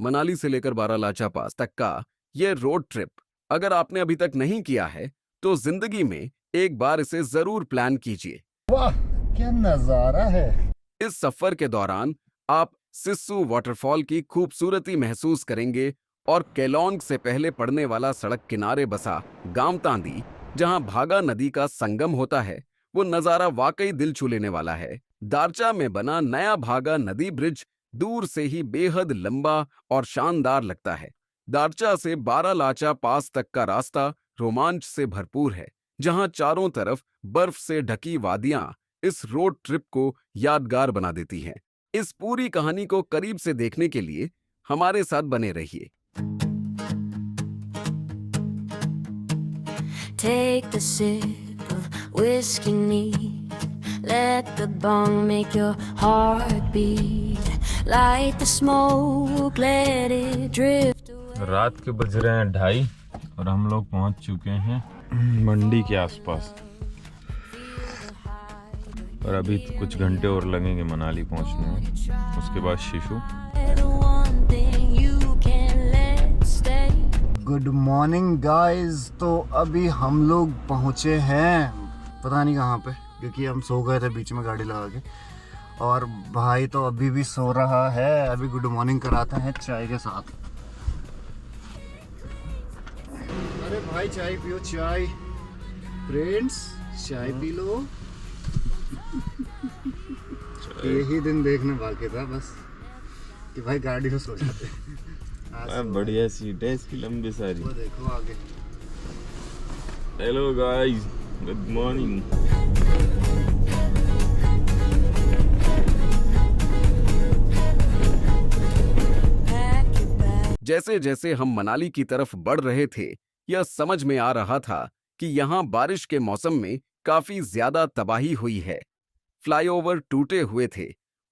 मनाली से लेकर बारालाचा पास तक का ये रोड ट्रिप अगर आपने अभी तक नहीं किया है तो जिंदगी में एक बार इसे जरूर प्लान कीजिए। वाह, क्या नजारा है। इस सफर के दौरान आप सिस्सू वाटरफॉल की खूबसूरती महसूस करेंगे और केलोंग से पहले पड़ने वाला सड़क किनारे बसा गांव तांदी, जहां भागा नदी का संगम होता है, वो नजारा वाकई दिल छू लेने वाला है। दारचा में बना नया भागा नदी ब्रिज दूर से ही बेहद लंबा और शानदार लगता है। दारचा से बारालाचा पास तक का रास्ता रोमांच से भरपूर है, जहां चारों तरफ बर्फ से ढकी वादियां इस रोड ट्रिप को यादगार बना देती हैं। इस पूरी कहानी को करीब से देखने के लिए हमारे साथ बने रहिए। Take the sip of whiskey neat. Let the bong make your heart beat. Light the smoke, let it drift away. रात के बज रहे हैं 2:30 और हम लोग पहुंच चुके हैं मंडी के आसपास। और अभी कुछ घंटे और लगेंगे मनाली पहुंचने में, उसके बाद शिशु। Good morning guys. तो अभी हम लोग पहुंचे हैं पता नहीं कहाँ पे, क्योंकि हम सो गए थे बीच में गाड़ी लगा के, और भाई तो अभी भी सो रहा है। अभी गुड मॉर्निंग कराते हैं चाय के साथ। अरे भाई चाय पियो, चाय फ्रेंड्स, चाय पी लो। यही दिन देखने बाकी था बस कि भाई गाड़ी में सो जाते। बढ़िया सीट है इसकी लंबी सारी। वो देखो आगे। Hello guys, good morning. जैसे जैसे हम मनाली की तरफ बढ़ रहे थे, यह समझ में आ रहा था कि यहाँ बारिश के मौसम में काफी ज्यादा तबाही हुई है। फ्लाईओवर टूटे हुए थे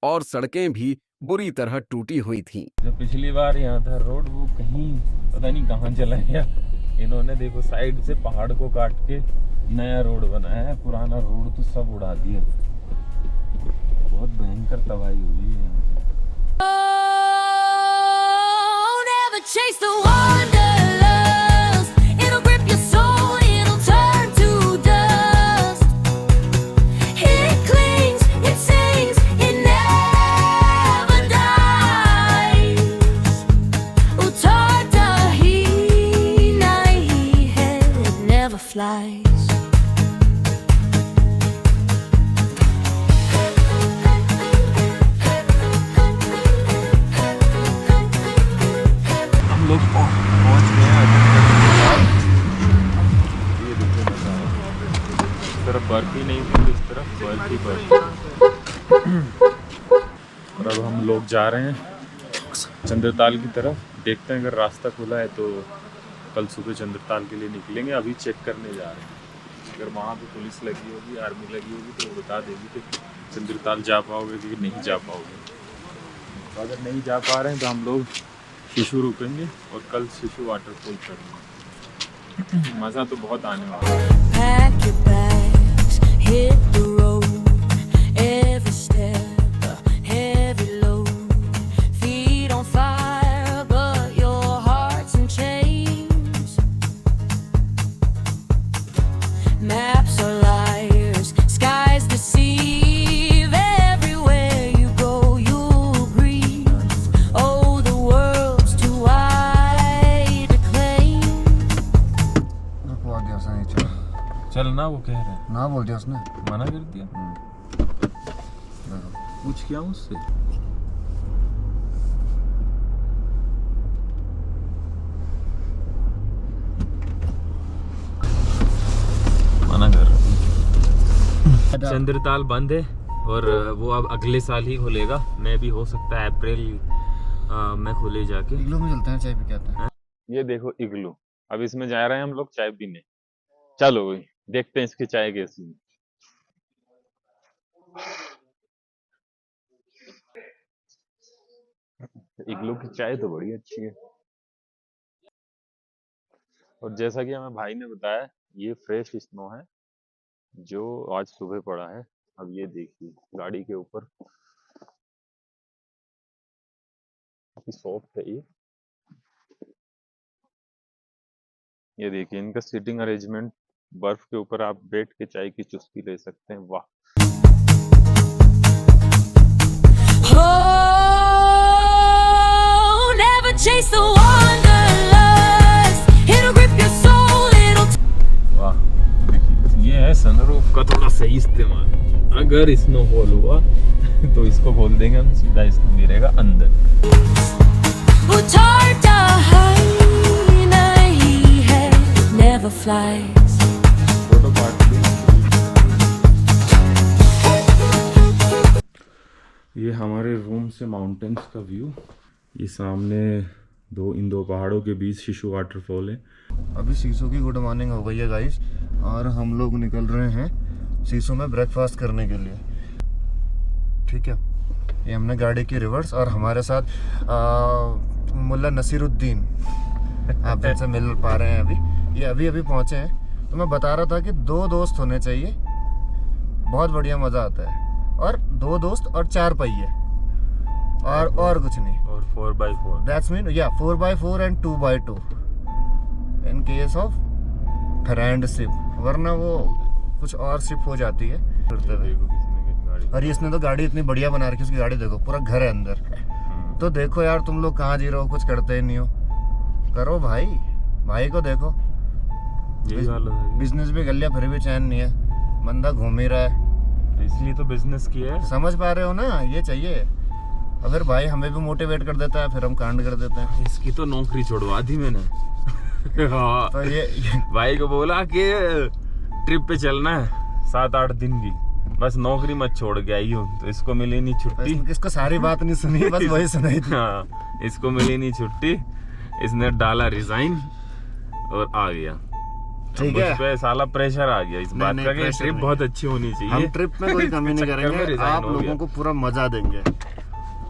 और सड़कें भी बुरी तरह टूटी हुई थीं। जो पिछली बार यहाँ था रोड, वो कहीं पता नहीं कहाँ चला गया। इन्होंने देखो साइड से पहाड़ को काट के नया रोड बनाया है, पुराना रोड तो सब उड़ा दिया। बहुत भयंकर तबाही हुई है यहाँ पे। Oh, never chase the wanderlust. It'll grip your soul, it'll turn to dust. It clings, it sings, it never dies. Utarta he nahi hai, it never flies. लोग पहुंच गए हैं। ये देखो नजारा, इस तरफ बर्फ ही नहीं थी, इस तरफ बर्फ ही बर्फ। और अब हम लोग जा रहे हैं चंद्रताल की तरफ। देखते हैं अगर रास्ता खुला है तो कल सुबह चंद्रताल के लिए निकलेंगे। अभी चेक करने जा रहे हैं, अगर वहाँ पे पुलिस लगी होगी, आर्मी लगी होगी तो वो बता देगी कि चंद्रताल जा पाओगे कि नहीं जा पाओगे। तो अगर नहीं जा पा रहे हैं तो हम लोग शिशु रुकेंगे और कल शिशु वाटरफॉल करेंगे। मज़ा तो बहुत आने वाला है। Pack your bags, hit the road. Every step a heavy load. Feet on fire, but your heart's in chains. Maps are liars, skies deceive. Everywhere you go, you'll breathe. Oh, the world's too wide to claim. रुकवा दिया उसने, चल चल ना, वो कह रहे हैं। ना बोल दिया उसने। मना कर दिया। पूछ किया मुझसे। मना कर रहा। चंद्रताल बंद है और वो अब अगले साल ही खुलेगा। मैं भी हो सकता है अप्रैल में खुले जाके। इग्लू में चलते हैं, चाय पी के आते हैं। ये देखो इग्लू, अब इसमें जा रहे हैं हम लोग चाय पीने। चलो भाई देखते हैं इसकी चाय कैसी है। इग्लू की चाय तो बड़ी अच्छी है। और जैसा कि हमें भाई ने बताया, ये फ्रेश स्नो है जो आज सुबह पड़ा है। अब ये देखिए गाड़ी के ऊपर काफी सॉफ्ट है ये। ये देखिए इनका सीटिंग अरेंजमेंट, बर्फ के ऊपर आप बैठ के चाय की चुस्की ले सकते हैं। वाह। Oh, never chase the wanderlust. It'll grip your soul, it'll वाह, ये है सनरूफ का थोड़ा सही इस्तेमाल। अगर स्नोफॉल हुआ तो इसको खोल देंगे हम, सीधा स्नो गिरेगा अंदर। उतारता है नहीं है, never flies. फोटो पार्ट ये हमारे रूम से माउंटेन्स का व्यू। ये सामने इन दो पहाड़ों के बीच शिशु वाटरफॉल है। अभी सीसो की गुड मॉर्निंग हो गई है गाइस, और हम लोग निकल रहे हैं सीसो में ब्रेकफास्ट करने के लिए। ठीक है, ये हमने गाड़ी की रिवर्स, और हमारे साथ मुल्ला नसीरुद्दीन, आप जिनसे मिल पा रहे हैं अभी, ये अभी पहुंचे हैं। तो मैं बता रहा था कि 2 दोस्त होने चाहिए, बहुत बढ़िया मज़ा आता है। और 2 दोस्त और 4 पहिए, और कुछ नहीं। और 4x4 that's mean 4x4 and 2x2 in case of friendship, वरना वो कुछ और शिप हो जाती है करते हुए। देखो किसी ने कितनी गाड़ी। और इसने तो गाड़ी इतनी बढ़िया बना रखी, उसकी गाड़ी देखो, पूरा घर है अंदर। तो देखो यार, तुम लोग कहाँ जी रहे हो, कुछ करते ही नहीं हो। करो भाई को देखो, यही हालत है। बिजनेस भी कर लिया फिर भी चैन नहीं है, बंदा घूम ही रहा है। इसलिए तो बिजनेस किया है। समझ पा रहे हो ना, ये चाहिए। और फिर भाई हमें भी मोटिवेट कर देता है, फिर हम कांड कर देते हैं। इसकी तो नौकरी छोड़वा दी मैंने। हाँ, तो ये भाई को बोला कि ट्रिप पे चलना है 7-8 दिन की, बस नौकरी मत छोड़ के आई हो। तो इसको मिली नहीं छुट्टी। इसको सारी बात नहीं सुनी, बस वही सुनाई थी। हाँ, इसको मिली नहीं छुट्टी, इसने डाला रिजाइन और आ गया। ठीक अब है, उस पे साला प्रेशर आ गया इस बात नहीं, का कि pressure ट्रिप नहीं। बहुत अच्छी होनी चाहिए। हम ट्रिप में कोई कमी नहीं चक्कर में करेंगे, resign आप हो लोगों गया। को पूरा मजा देंगे।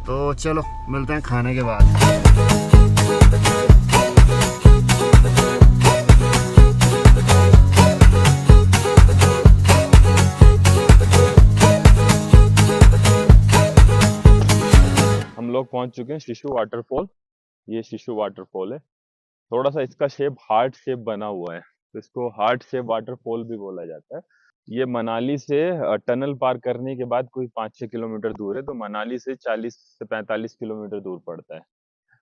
तो चलो मिलते हैं खाने के बाद। हम लोग पहुंच चुके हैं शिशु वाटरफॉल। ये शिशु वाटरफॉल है। थोड़ा सा इसका शेप हार्ट शेप बना हुआ है, तो इसको हार्ट शेप वाटरफॉल भी बोला जाता है। ये मनाली से टनल पार करने के बाद कोई 5-6 किलोमीटर दूर है, तो मनाली से 40 से 45 किलोमीटर दूर पड़ता है।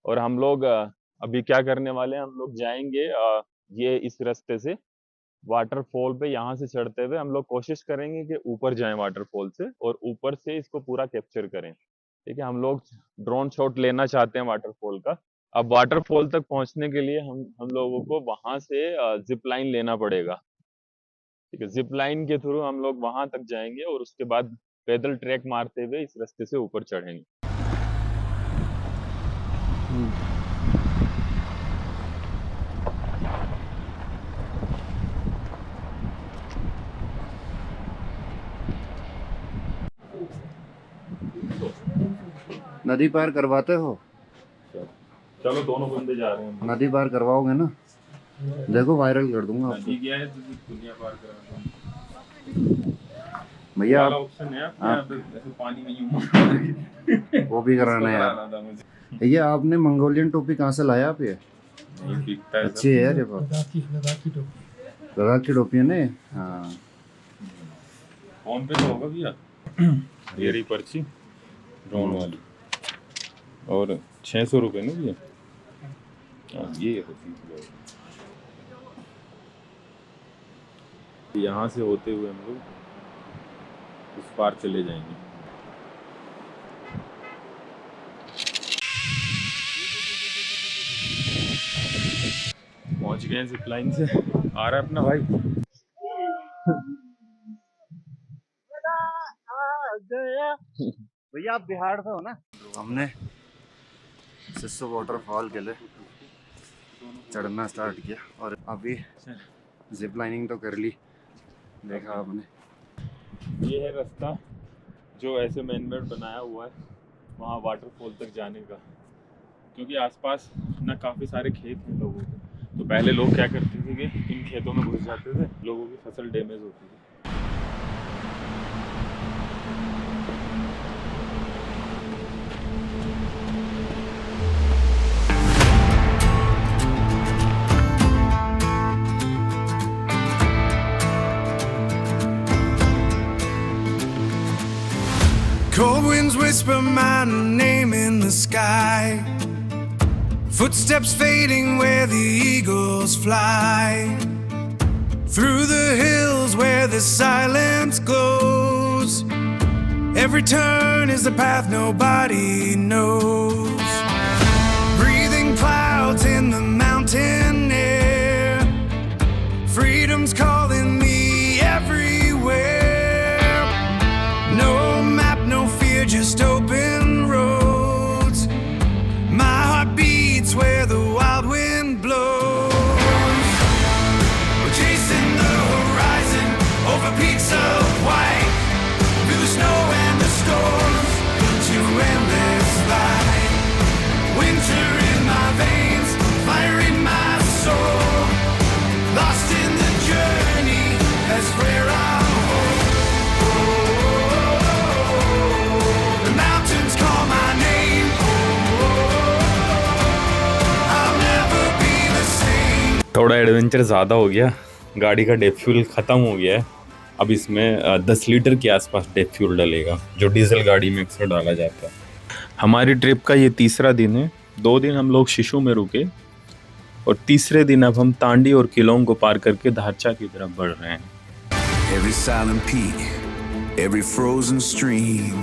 और हम लोग अभी क्या करने वाले हैं, हम लोग जाएंगे ये इस रास्ते से वाटरफॉल पे। यहाँ से चढ़ते हुए हम लोग कोशिश करेंगे कि ऊपर जाएं वाटरफॉल से, और ऊपर से इसको पूरा कैप्चर करें। ठीक है, हम लोग ड्रोन शॉट लेना चाहते हैं वाटरफॉल का। अब वाटरफॉल तक पहुंचने के लिए हम लोगों को वहां से जिप लाइन लेना पड़ेगा। ठीक है, जिप लाइन के थ्रू हम लोग वहां तक जाएंगे, और उसके बाद पैदल ट्रैक मारते हुए इस रास्ते से ऊपर चढ़ेंगे। नदी पार करवाते हो? चलो दोनों बंदे जा रहे हैं। नदी पार करवाओगे ना? देखो वायरल कर दूंगा आपको। नदी क्या है, तो दुनिया पार कराना भैया। वाला ऑप्शन है आपके यहाँ पे, ऐसे पानी नहीं हुआ। वो भी कराना है यार। कराना था मुझे। ये आपने मंगोलियन टोपी कहाँ से लाया आप? ये नहीं दिखता है अच्छी है यार, ये बहुत लद्दाख की टोपी है ना। हाँ, फोन पे तो होगा भैया। ये रही पर्ची ड्रोन वाली, और 600 रुपये ना भैया। हाँ, ये होती है। यहाँ से होते हुए हम लोग उस पार चले जाएंगे। पहुंच गए हैं जिप लाइन से। आ रहा है अपना भाई। भैया आप बिहार से हो ना? हमने सिस्सू वाटरफॉल के लिए चढ़ना स्टार्ट किया, और अभी जिप लाइनिंग तो कर ली, देखा आपने। ये है रास्ता जो ऐसे मैनमेड बनाया हुआ है वहाँ वाटरफॉल तक जाने का, क्योंकि आसपास ना काफ़ी सारे खेत हैं लोगों के। तो पहले लोग क्या करते थे कि इन खेतों में घुस जाते थे, लोगों की फसल डैमेज होती थी। whisper my name in the sky. Footsteps fading where the eagles fly. Through the hills where the silence glows. Every turn is a path nobody knows. Breathing clouds in the mountain air. Freedom's calling me everywhere. No map, no fear, just open roads. My heart beats where the wild wind blows. We're chasing the horizon over peaks of white. Through the snow and the storms to endless light. Winter in my veins, fire in my soul. Lost in the journey, that's where I'm home. The mountains call my name. I'll never be the same. थोड़ा adventure ज़्यादा हो गया, गाड़ी का Depp fuel ख़त्म हो गया है। अब इसमें 10 लीटर के आसपास डेप फ्यूल डलेगा, जो डीजल गाड़ी में अक्सर डाला जाता है। हमारी ट्रिप का ये तीसरा दिन है। 2 दिन हम लोग शिशु में रुके और तीसरे दिन अब हम तांडी और किलोंग को पार करके धारचा की तरफ बढ़ रहे हैं। Every silent peak, every frozen stream,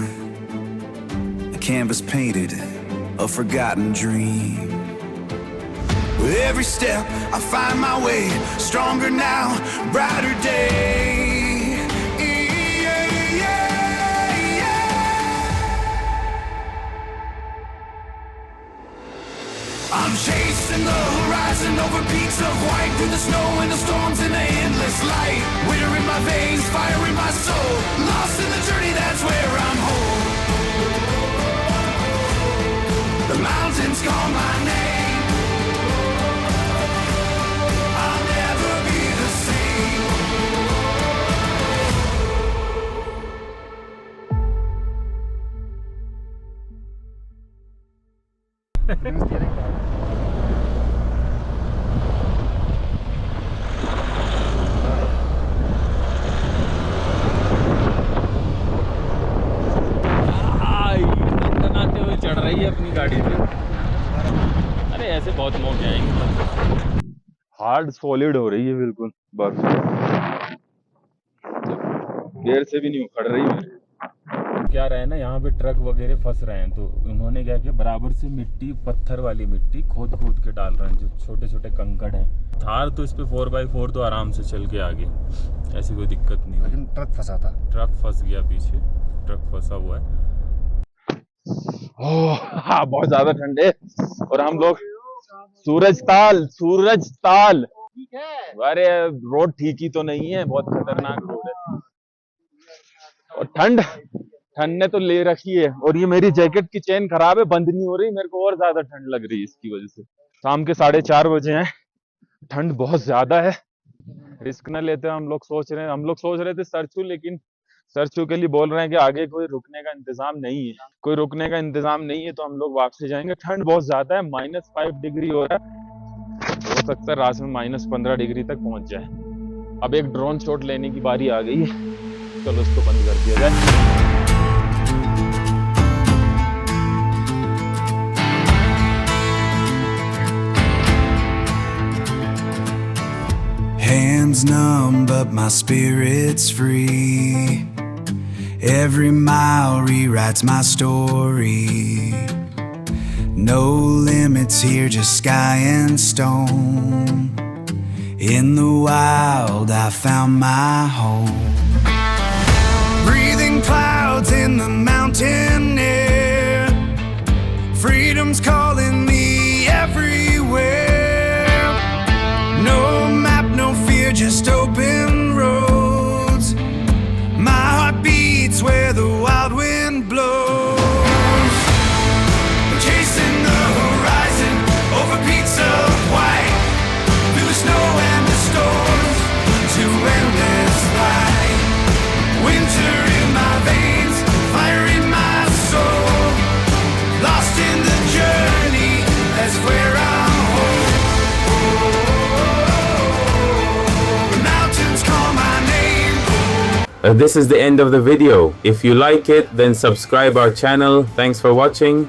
a canvas painted, a forgotten dream. With every step I find my way, stronger now, brighter day. Yeah, yeah, yeah. I'm chasing the horizon over peaks of white. Through the snow and the storms and the endless light. Winter in my veins, fire in my soul. Lost in the journey, that's where I'm home. The mountains call my name. I'll never be the same. टनाते हुए चढ़ रही है अपनी गाड़ी पे। अरे ऐसे बहुत मौके आएंगे। हार्ड सॉलिड हो रही है बिल्कुल बर्फ। देर से भी नहीं उखड़ रही है। क्या रहे ना, यहाँ पे ट्रक वगैरह फंस रहे हैं, तो उन्होंने क्या किया, बराबर से मिट्टी, पत्थर वाली मिट्टी खोद खोद के डाल रहे हैं, जो छोटे छोटे कंकड़ हैं। थार तो इस पे 4x4 तो आराम से चल के आगे, ऐसी कोई दिक्कत नहीं। लेकिन ट्रक फंसा था। ट्रक फंस गया पीछे, ट्रक फंसा हुआ है। हाँ, बहुत ज्यादा ठंड है। और हम लोग सूरज ताल। अरे रोड ठीक ही तो नहीं है, बहुत खतरनाक रोड है। और ठंड ने तो ले रखी है। और ये मेरी जैकेट की चेन खराब है, बंद नहीं हो रही, मेरे को और ज्यादा ठंड लग रही है इसकी वजह से। शाम के 4:30 बजे हैं, ठंड बहुत ज्यादा है। रिस्क न लेते हम लोग सोच रहे थे सरचू, लेकिन सरचू के लिए बोल रहे हैं कि आगे कोई रुकने का इंतजाम नहीं है, तो हम लोग वापसी जाएंगे। ठंड बहुत ज्यादा है, -5 डिग्री हो रहा है। हो सकता है रात में -15 डिग्री तक पहुंच जाए। अब एक ड्रोन शॉट लेने की बारी आ गई है, चलो उसको बंद कर दिया जाए। Hands numb, but my spirit's free. Every mile rewrites my story. No limits here, just sky and stone. In the wild, I found my home. Breathing clouds in the mountain air. Freedom's calling me everywhere. No map, no fear, just open roads. My heart beats where the wild wind blows. Chasing the horizon over peaks of white. Through the snow and the storms to endless light. Winter in my veins, fire in my soul. Lost in the journey. This is the end of the video. If you like it, then subscribe our channel. Thanks for watching.